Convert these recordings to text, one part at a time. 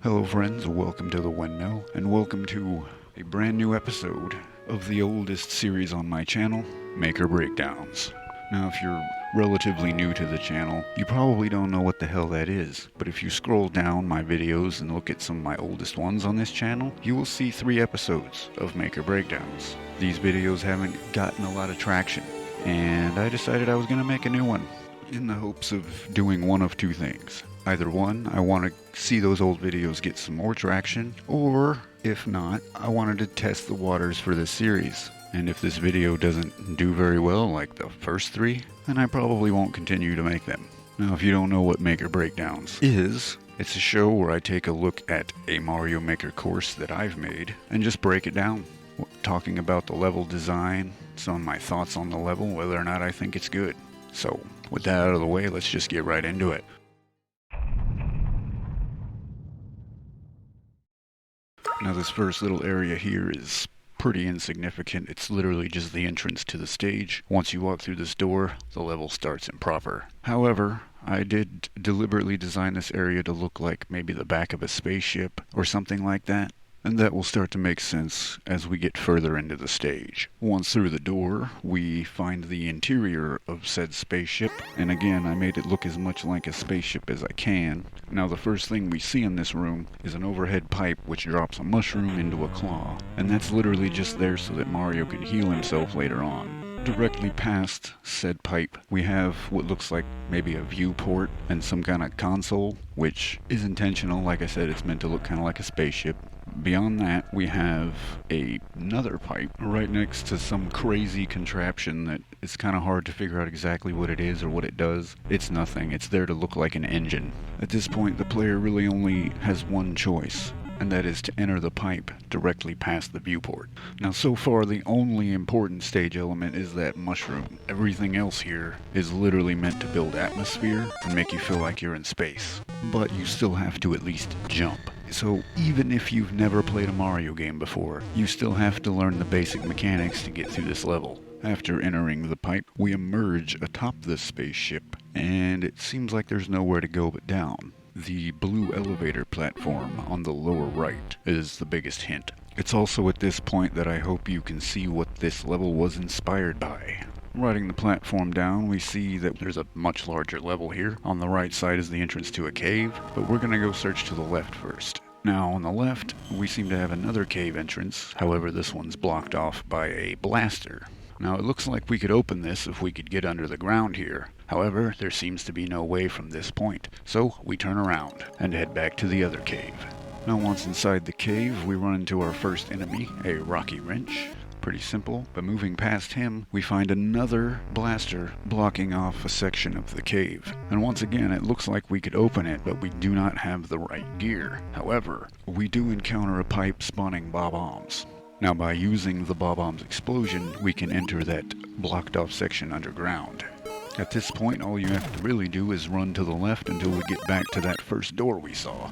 Hello friends, welcome to the Windmill, and welcome to a brand new episode of the oldest series on my channel, Maker Breakdowns. Now if you're relatively new to the channel, you probably don't know what the hell that is, but if you scroll down my videos and look at some of my oldest ones on this channel, you will see 3 episodes of Maker Breakdowns. These videos haven't gotten a lot of traction, and I decided I was going to make a new one, in the hopes of doing one of two things. Either one, I want to see those old videos get some more traction, or if not, I wanted to test the waters for this series. And if this video doesn't do very well like the first 3, then I probably won't continue to make them. Now if you don't know what Maker Breakdowns is, it's a show where I take a look at a Mario Maker course that I've made and just break it down, talking about the level design, some of my thoughts on the level, whether or not I think it's good. So with that out of the way, let's just get right into it. Now this first little area here is pretty insignificant. It's literally just the entrance to the stage. Once you walk through this door, the level starts improper. However, I did deliberately design this area to look like maybe the back of a spaceship or something like that. And that will start to make sense as we get further into the stage. Once through the door, we find the interior of said spaceship, and again I made it look as much like a spaceship as I can. Now the first thing we see in this room is an overhead pipe which drops a mushroom into a claw, and that's literally just there so that Mario can heal himself later on. Directly past said pipe, we have what looks like maybe a viewport and some kind of console, which is intentional. Like I said, it's meant to look kind of like a spaceship. Beyond that, we have another pipe right next to some crazy contraption that it's kind of hard to figure out exactly what it is or what it does. It's nothing. It's there to look like an engine. At this point, the player really only has one choice, and that is to enter the pipe directly past the viewport. Now so far the only important stage element is that mushroom. Everything else here is literally meant to build atmosphere and make you feel like you're in space. But you still have to at least jump. So even if you've never played a Mario game before, you still have to learn the basic mechanics to get through this level. After entering the pipe, we emerge atop this spaceship, and it seems like there's nowhere to go but down. The blue elevator platform on the lower right is the biggest hint. It's also at this point that I hope you can see what this level was inspired by. Riding the platform down, we see that there's a much larger level here. On the right side is the entrance to a cave, but we're gonna go search to the left first. Now on the left, we seem to have another cave entrance. However, this one's blocked off by a blaster. Now it looks like we could open this if we could get under the ground here. However, there seems to be no way from this point, so we turn around and head back to the other cave. Now once inside the cave, we run into our first enemy, a rocky wrench. Pretty simple, but moving past him, we find another blaster blocking off a section of the cave. And once again, it looks like we could open it, but we do not have the right gear. However, we do encounter a pipe spawning bob-ombs. Now by using the bob-ombs explosion, we can enter that blocked off section underground. At this point, all you have to really do is run to the left until we get back to that first door we saw.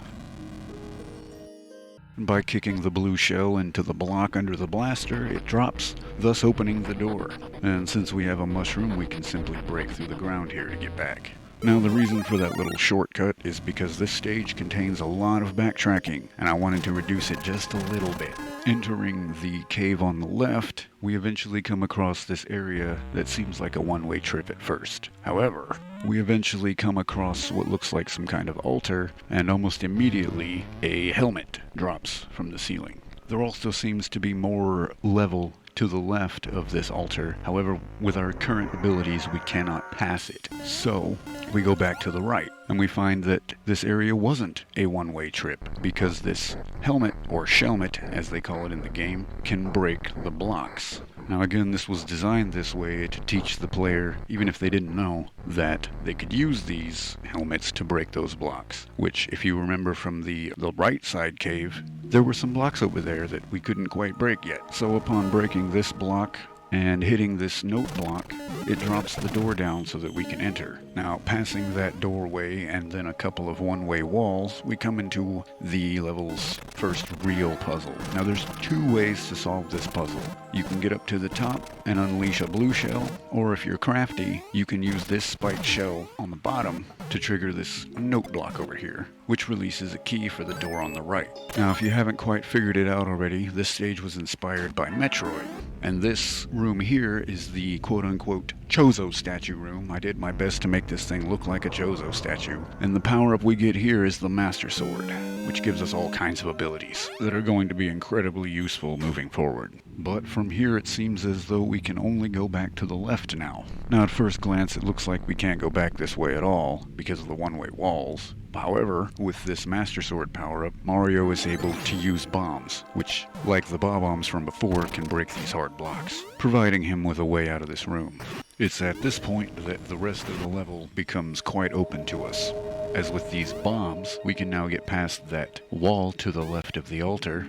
By kicking the blue shell into the block under the blaster, it drops, thus opening the door. And since we have a mushroom, we can simply break through the ground here to get back. Now the reason for that little shortcut is because this stage contains a lot of backtracking, and I wanted to reduce it just a little bit. Entering the cave on the left, we eventually come across this area that seems like a one-way trip at first. However, we eventually come across what looks like some kind of altar, and almost immediately a helmet drops from the ceiling. There also seems to be more level to the left of this altar. However, with our current abilities, we cannot pass it. So we go back to the right, and we find that this area wasn't a one-way trip, because this helmet, or shelmet as they call it in the game, can break the blocks. Now again, this was designed this way to teach the player, even if they didn't know, that they could use these helmets to break those blocks. Which, if you remember from the right side cave, there were some blocks over there that we couldn't quite break yet. So upon breaking this block, and hitting this note block, it drops the door down so that we can enter. Now, passing that doorway and then a couple of one-way walls, we come into the level's first real puzzle. Now, there's two ways to solve this puzzle. You can get up to the top and unleash a blue shell, or if you're crafty, you can use this spiked shell on the bottom to trigger this note block over here, which releases a key for the door on the right. Now, if you haven't quite figured it out already, this stage was inspired by Metroid. And this room here is the quote-unquote Chozo statue room. I did my best to make this thing look like a Chozo statue. And the power-up we get here is the Master Sword, which gives us all kinds of abilities that are going to be incredibly useful moving forward. But from here it seems as though we can only go back to the left now. Now at first glance it looks like we can't go back this way at all because of the one-way walls. However, with this Master Sword power-up, Mario is able to use bombs, which, like the bombs from before, can break these hard blocks, providing him with a way out of this room. It's at this point that the rest of the level becomes quite open to us. As with these bombs, we can now get past that wall to the left of the altar,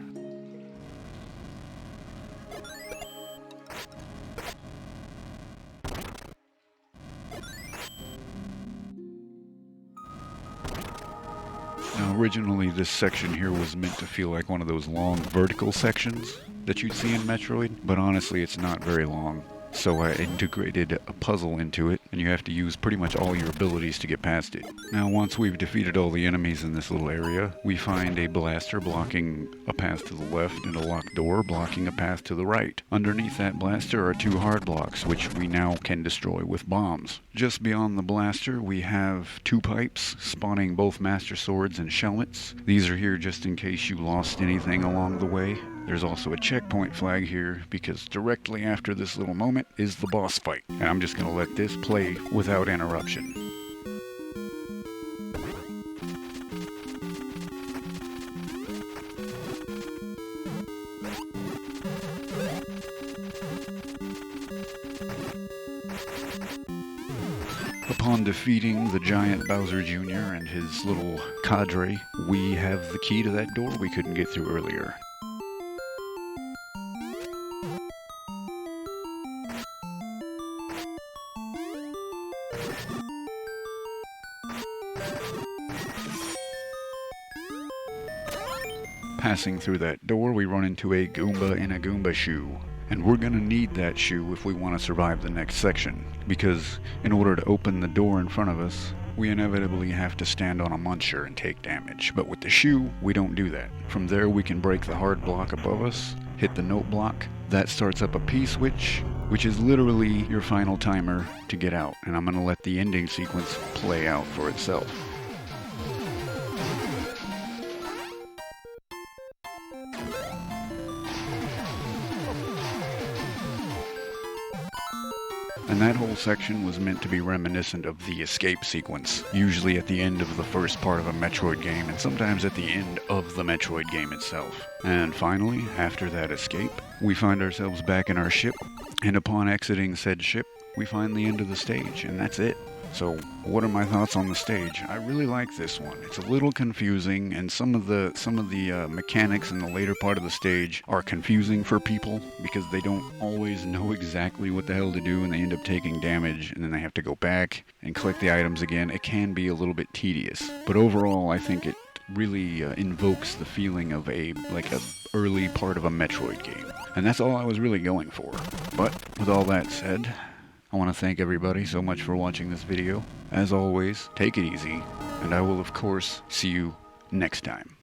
Now, originally this section here was meant to feel like one of those long vertical sections that you'd see in Metroid, but honestly it's not very long. So I integrated a puzzle into it, and you have to use pretty much all your abilities to get past it. Now once we've defeated all the enemies in this little area, we find a blaster blocking a path to the left and a locked door blocking a path to the right. Underneath that blaster are two hard blocks, which we now can destroy with bombs. Just beyond the blaster we have two pipes spawning both Master Swords and Shelmets. These are here just in case you lost anything along the way. There's also a checkpoint flag here because directly after this little moment is the boss fight. And I'm just going to let this play without interruption. Upon defeating the giant Bowser Jr. and his little cadre, we have the key to that door we couldn't get through earlier. Passing through that door, we run into a Goomba in a Goomba shoe. And we're gonna need that shoe if we want to survive the next section, because in order to open the door in front of us, we inevitably have to stand on a muncher and take damage. But with the shoe, we don't do that. From there, we can break the hard block above us, hit the note block. That starts up a P-switch, which is literally your final timer to get out. And I'm gonna let the ending sequence play out for itself. And that whole section was meant to be reminiscent of the escape sequence, usually at the end of the first part of a Metroid game, and sometimes at the end of the Metroid game itself. And finally, after that escape, we find ourselves back in our ship, and upon exiting said ship, we find the end of the stage, and that's it. So, what are my thoughts on the stage? I really like this one. It's a little confusing, and some of the mechanics in the later part of the stage are confusing for people because they don't always know exactly what the hell to do, and they end up taking damage, and then they have to go back and collect the items again. It can be a little bit tedious, but overall, I think it really invokes the feeling of a early part of a Metroid game, and that's all I was really going for. But with all that said, I want to thank everybody so much for watching this video. As always, take it easy, and I will of course see you next time.